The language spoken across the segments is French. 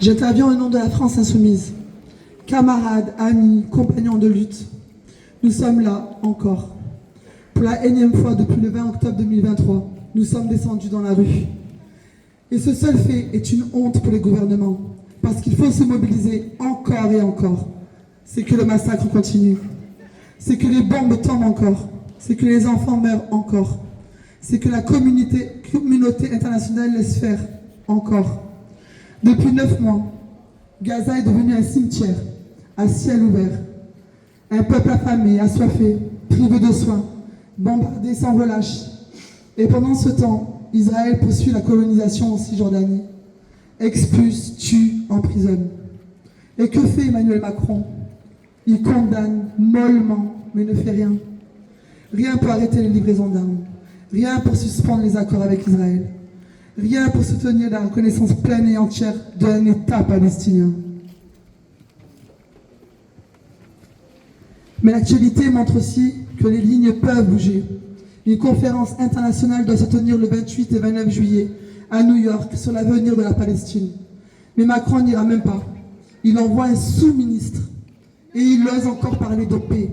J'interviens au nom de la France insoumise. Camarades, amis, compagnons de lutte, nous sommes là encore. Pour la énième fois depuis le 20 octobre 2023, nous sommes descendus dans la rue. Et ce seul fait est une honte pour les gouvernements, parce qu'il faut se mobiliser encore et encore. C'est que le massacre continue. C'est que les bombes tombent encore. C'est que les enfants meurent encore. C'est que la communauté internationale laisse faire encore. Depuis 9 mois, Gaza est devenu un cimetière à ciel ouvert. Un peuple affamé, assoiffé, privé de soins, bombardé sans relâche. Et pendant ce temps, Israël poursuit la colonisation en Cisjordanie. Expulse, tue, emprisonne. Et que fait Emmanuel Macron? Il condamne mollement, mais ne fait rien. Rien pour arrêter les livraisons d'armes. Rien pour suspendre les accords avec Israël. Rien pour soutenir la reconnaissance pleine et entière d'un État palestinien. Mais l'actualité montre aussi que les lignes peuvent bouger. Une conférence internationale doit se tenir le 28 et 29 juillet à New York sur l'avenir de la Palestine. Mais Macron n'ira même pas. Il envoie un sous-ministre et il ose encore parler de paix.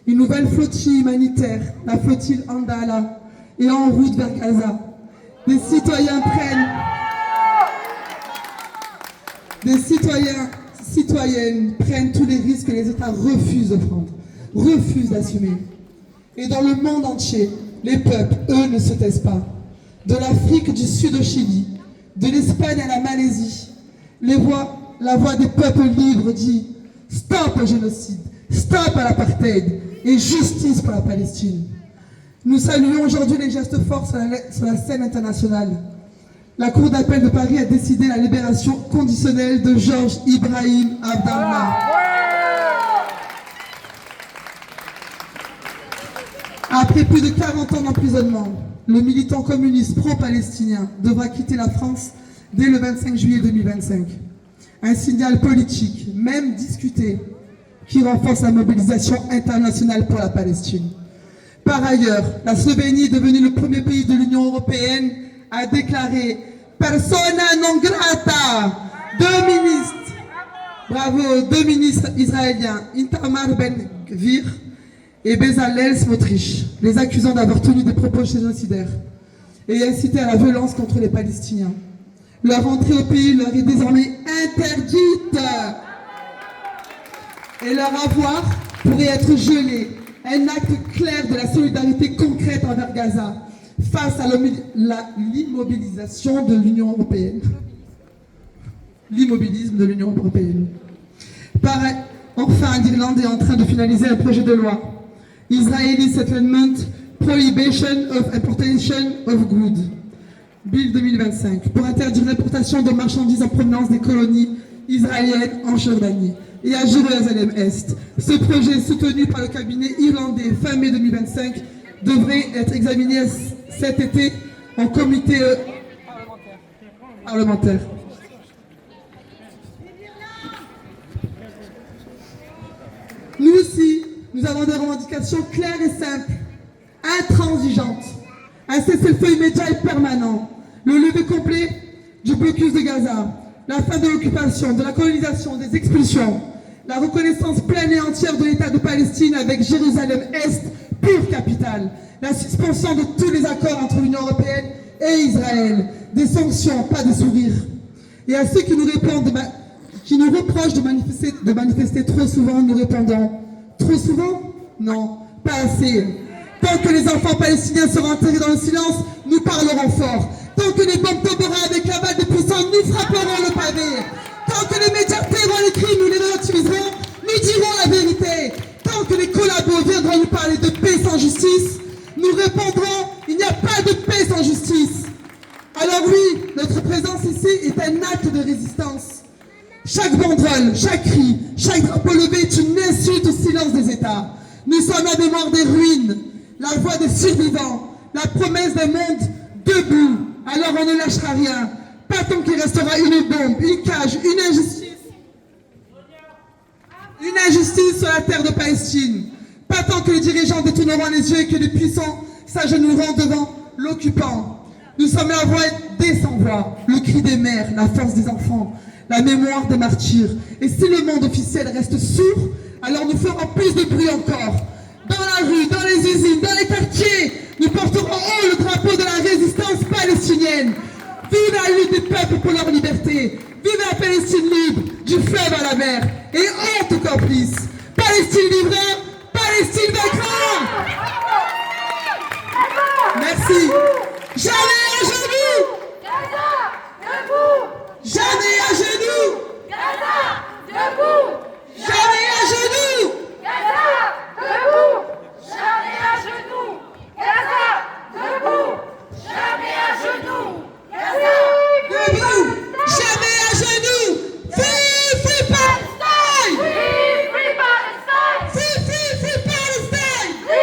Une nouvelle flottille humanitaire, la flottille Andala, est en route vers Gaza. Des citoyennes prennent tous les risques que les États refusent de prendre, refusent d'assumer. Et dans le monde entier, les peuples, eux, ne se taisent pas. De l'Afrique du Sud au Chili, de l'Espagne à la Malaisie, la voix des peuples libres dit « Stop au génocide, stop à l'apartheid et justice pour la Palestine ». Nous saluons aujourd'hui les gestes forts sur la scène internationale. La Cour d'appel de Paris a décidé la libération conditionnelle de Georges Ibrahim Abdallah. Après plus de 40 ans d'emprisonnement, le militant communiste pro-palestinien devra quitter la France dès le 25 juillet 2025. Un signal politique, même discuté, qui renforce la mobilisation internationale pour la Palestine. Par ailleurs, la Slovénie, devenue le premier pays de l'Union européenne, a déclaré « Persona non grata ». Deux ministres israéliens, Itamar Ben-Gvir et Bezalel Smotrich, les accusant d'avoir tenu des propos génocidaires et incité à la violence contre les Palestiniens. Leur entrée au pays leur est désormais interdite et leur avoir pourrait être gelé. Un acte clair de la solidarité concrète envers Gaza face à l'immobilisation de l'Union européenne. L'immobilisme de l'Union européenne. Enfin, l'Irlande est en train de finaliser un projet de loi. Israeli Settlement Prohibition of Importation of Goods. Bill 2025. Pour interdire l'importation de marchandises en provenance des colonies israéliennes en Jordanie et à Jérusalem-Est. Ce projet, soutenu par le cabinet irlandais fin mai 2025, devrait être examiné cet été en comité parlementaire. Nous aussi, nous avons des revendications claires et simples, intransigeantes. Un cessez-le-feu immédiat et permanent, le lever complet du blocus de Gaza, la fin de l'occupation, de la colonisation, des expulsions, la reconnaissance pleine et entière de l'État de Palestine avec Jérusalem-Est, pure capitale, la suspension de tous les accords entre l'Union européenne et Israël, des sanctions, pas des sourires. Et à ceux qui nous reprochent de manifester trop souvent, nous répondons, trop souvent? Non, pas assez. Tant que les enfants palestiniens seront enterrés dans le silence, nous parlerons fort. Tant que les bombes tomberont avec l'aval des puissants, nous frapperons le pavé. Tant que les médias paieront les crimes, nous les relativiserons, nous dirons la vérité. Tant que les collabos viendront nous parler de paix sans justice, nous répondrons, il n'y a pas de paix sans justice. Alors oui, notre présence ici est un acte de résistance. Chaque banderole, chaque cri, chaque drapeau levé est une insulte au silence des États. Nous sommes la mémoire des ruines, la voix des survivants, la promesse d'un monde debout. Alors on ne lâchera rien. Pas tant qu'il restera une bombe, une cage, une injustice sur la terre de Palestine. Pas tant que les dirigeants détourneront les yeux et que les puissants s'agenouilleront devant l'occupant. Nous sommes la voix dès sans voix, le cri des mères, la force des enfants, la mémoire des martyrs. Et si le monde officiel reste sourd, alors nous ferons plus de bruit encore. Dans la rue, dans les usines, dans les quartiers, nous porterons haut le drapeau de la résistance palestinienne. Vive la lutte des peuples pour leur liberté. Vive la Palestine libre, du fleuve à la mer. Et honte au complice. Palestine vivra, Palestine vaincra. Merci. Jamais